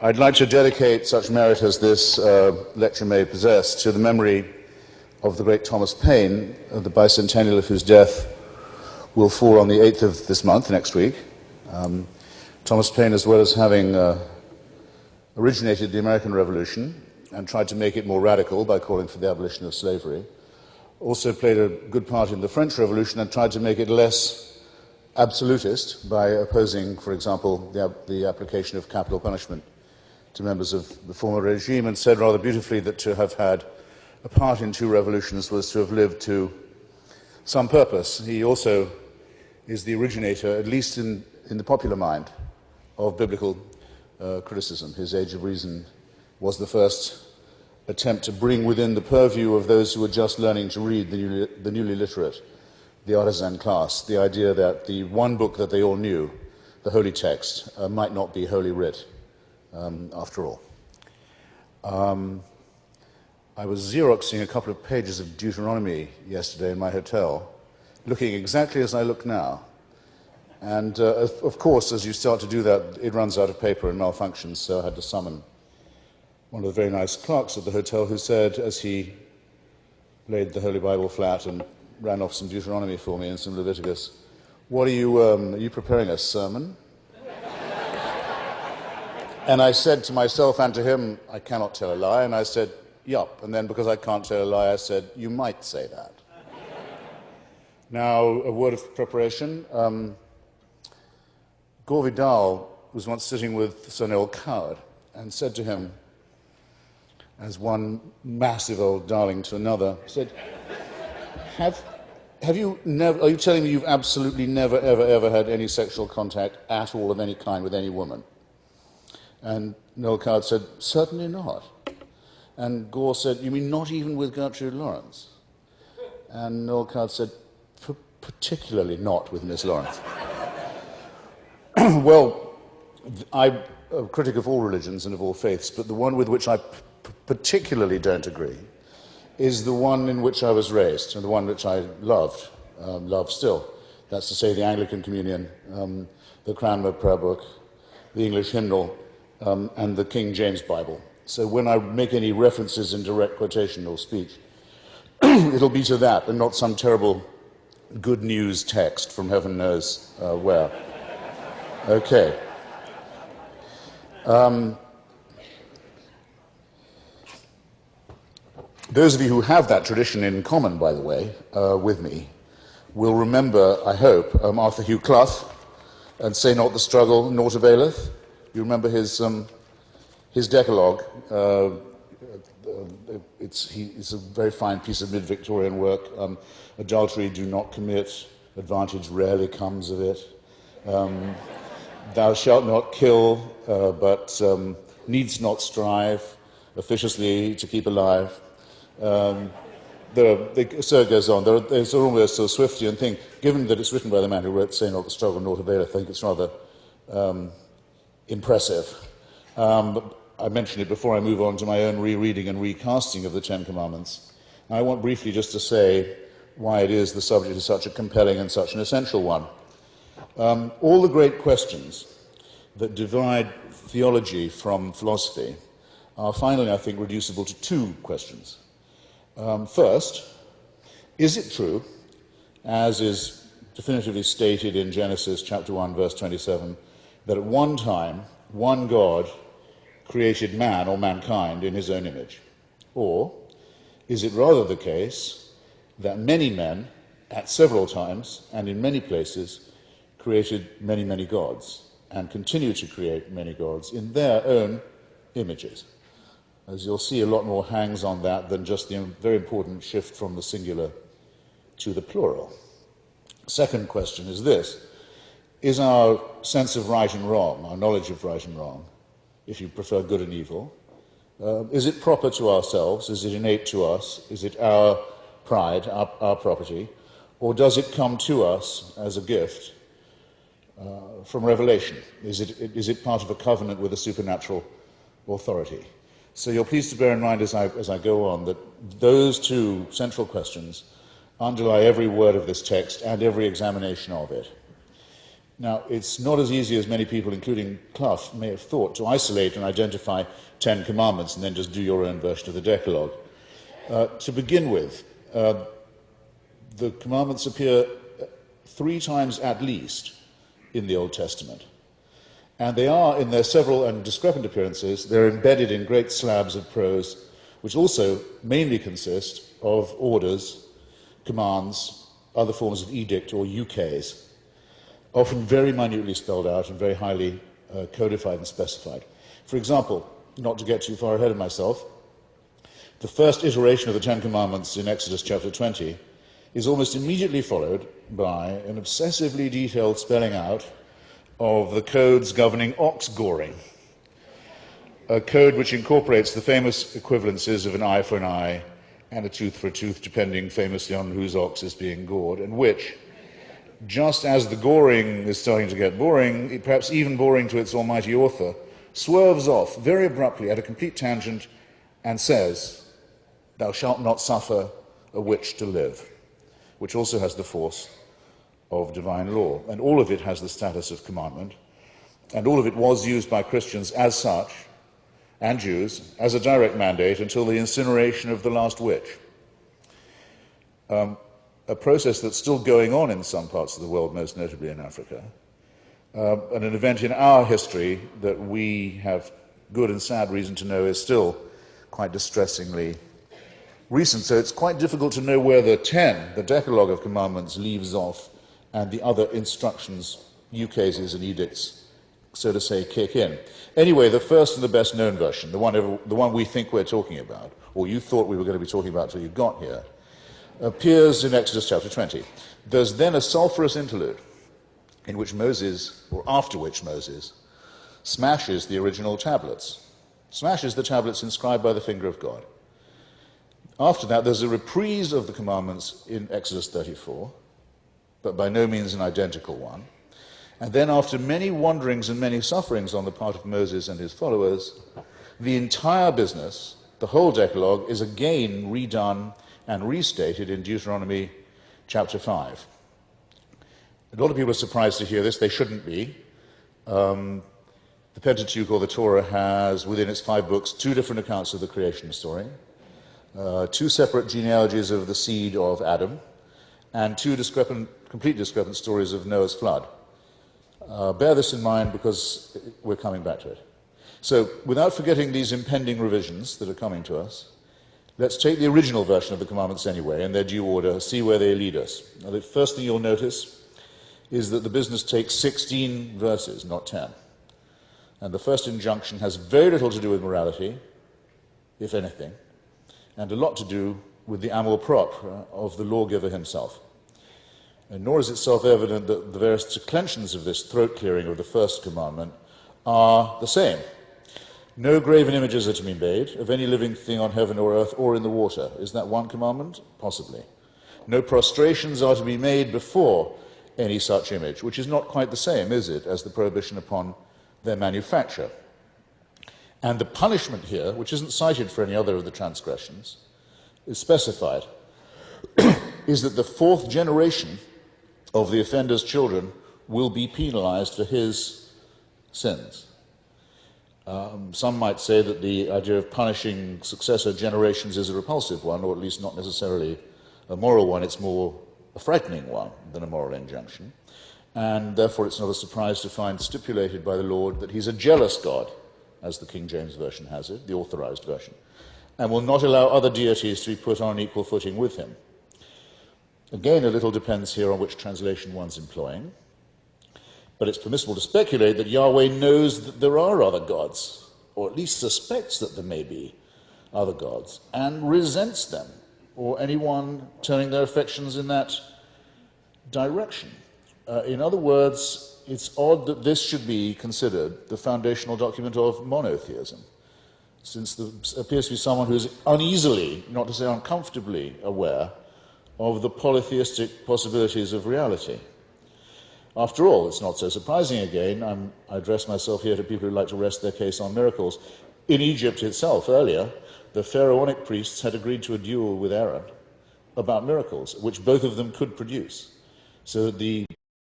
I'd like to dedicate such merit as this lecture may possess to the memory of the great Thomas Paine, the bicentennial of whose death will fall on the 8th of this month, next week. Thomas Paine, as well as having originated the American Revolution and tried to make it more radical by calling for the abolition of slavery, also played a good part in the French Revolution and tried to make it less absolutist by opposing, for example, the application of capital punishment to members of the former regime, and said rather beautifully that to have had a part in two revolutions was to have lived to some purpose. He also is the originator, at least in the popular mind, of biblical criticism. His Age of Reason was the first attempt to bring within the purview of those who were just learning to read, the newly literate, the artisan class, the idea that the one book that they all knew, the holy text, might not be holy writ after all. I was Xeroxing a couple of pages of Deuteronomy yesterday in my hotel, looking exactly as I look now. And of course, as you start to do that, it runs out of paper and malfunctions, so I had to summon one of the very nice clerks at the hotel who said, as he laid the Holy Bible flat and ran off some Deuteronomy for me and some Leviticus, "What are you preparing a sermon?" And I said to myself and to him, "I cannot tell a lie," and I said, "Yup," and then because I can't tell a lie, I said, "You might say that." Now, a word of preparation. Gore Vidal was once sitting with Sir Noel Coward and said to him, as one massive old darling to another, said, are you telling me you've absolutely never, ever, ever had any sexual contact at all of any kind with any woman? And Noel Coward said, "Certainly not." And Gore said, "You mean not even with Gertrude Lawrence?" And Noel Coward said, "Particularly not with Miss Lawrence." Well, I'm a critic of all religions and of all faiths, but the one with which I particularly don't agree is the one in which I was raised, and the one which I loved, love still. That's to say, the Anglican Communion, the Cranmer Prayer Book, the English Hymnal, and the King James Bible. So when I make any references in direct quotation or speech, it'll be to that and not some terrible good news text from heaven knows where. Okay. Those of you who have that tradition in common, by the way, with me, will remember, I hope, Arthur Hugh Clough and "Say not the struggle, naught availeth." You remember his Decalogue. It's a very fine piece of mid-Victorian work. Adultery do not commit, advantage rarely comes of it. Thou shalt not kill, but needst not strive officiously to keep alive. So it goes on. There's almost a Swiftian thing. Given that it's written by the man who wrote "Say not the struggle, naught availeth," I think it's rather impressive. But I mentioned it before I move on to my own rereading and recasting of the Ten Commandments. And I want briefly just to say why it is the subject is such a compelling and such an essential one. All the great questions that divide theology from philosophy are finally, I think, reducible to two questions. First, is it true, as is definitively stated in Genesis chapter 1, verse 27, that at one time, one God created man or mankind in his own image? Or is it rather the case that many men, at several times and in many places, created many, many gods and continue to create many gods in their own images? As you'll see, a lot more hangs on that than just the very important shift from the singular to the plural. Second question is this: is our sense of right and wrong, our knowledge of right and wrong, if you prefer good and evil, is it proper to ourselves? Is it innate to us? Is it our pride, our property? Or does it come to us as a gift from revelation? Is it part of a covenant with a supernatural authority? So you're pleased to bear in mind as I go on that those two central questions underlie every word of this text and every examination of it. Now, it's not as easy as many people, including Clough, may have thought, to isolate and identify 10 commandments and then just do your own version of the Decalogue. To begin with, the commandments appear 3 times at least in the Old Testament. And they are, in their several and discrepant appearances, they're embedded in great slabs of prose, which also mainly consist of orders, commands, other forms of edict or ukase, often very minutely spelled out and very highly codified and specified. For example, not to get too far ahead of myself, the first iteration of the Ten Commandments in Exodus chapter 20 is almost immediately followed by an obsessively detailed spelling out of the codes governing ox goring, a code which incorporates the famous equivalences of an eye for an eye and a tooth for a tooth, depending famously on whose ox is being gored, and which, just as the goring is starting to get boring, perhaps even boring to its almighty author, swerves off very abruptly at a complete tangent and says, "Thou shalt not suffer a witch to live," which also has the force of divine law. And all of it has the status of commandment, and all of it was used by Christians as such, and Jews, as a direct mandate until the incineration of the last witch. A process that's still going on in some parts of the world, most notably in Africa, and an event in our history that we have good and sad reason to know is still quite distressingly recent. So it's quite difficult to know where the 10, the Decalogue of Commandments, leaves off and the other instructions, ukases and edicts, so to say, kick in. Anyway, the first and the best known version, the one we think we're talking about, or you thought we were going to be talking about till you got here, appears in Exodus chapter 20. There's then a sulphurous interlude in which Moses, or after which Moses, smashes the original tablets, smashes the tablets inscribed by the finger of God. After that, there's a reprise of the commandments in Exodus 34, but by no means an identical one. And then after many wanderings and many sufferings on the part of Moses and his followers, the entire business, the whole Decalogue, is again redone and restated in Deuteronomy chapter 5. A lot of people are surprised to hear this. They shouldn't be. The Pentateuch, or the Torah, has within its 5 books 2 different accounts of the creation story, 2 separate genealogies of the seed of Adam, and 2 completely discrepant stories of Noah's flood. Bear this in mind because we're coming back to it. So, without forgetting these impending revisions that are coming to us, let's take the original version of the commandments anyway, in their due order, see where they lead us. Now, the first thing you'll notice is that the business takes 16 verses, not 10. And the first injunction has very little to do with morality, if anything, and a lot to do with the amour propre of the lawgiver himself. And nor is it self-evident that the various declensions of this throat-clearing of the first commandment are the same. No graven images are to be made of any living thing on heaven or earth or in the water. Is that one commandment? Possibly. No prostrations are to be made before any such image, which is not quite the same, is it, as the prohibition upon their manufacture. And the punishment here, which isn't cited for any other of the transgressions, is specified, is that the 4th generation of the offender's children will be penalized for his sins. Some might say that the idea of punishing successor generations is a repulsive one, or at least not necessarily a moral one. It's more a frightening one than a moral injunction. And therefore it's not a surprise to find stipulated by the Lord that he's a jealous God, as the King James Version has it, the authorized version, and will not allow other deities to be put on equal footing with him. Again, a little depends here on which translation one's employing, but it's permissible to speculate that Yahweh knows that there are other gods, or at least suspects that there may be other gods, and resents them, or anyone turning their affections in that direction. In other words, it's odd that this should be considered the foundational document of monotheism, since there appears to be someone who is uneasily, not to say uncomfortably, aware of the polytheistic possibilities of reality. After all, it's not so surprising again, I address myself here to people who like to rest their case on miracles. In Egypt itself, earlier, the pharaonic priests had agreed to a duel with Aaron about miracles, which both of them could produce. So the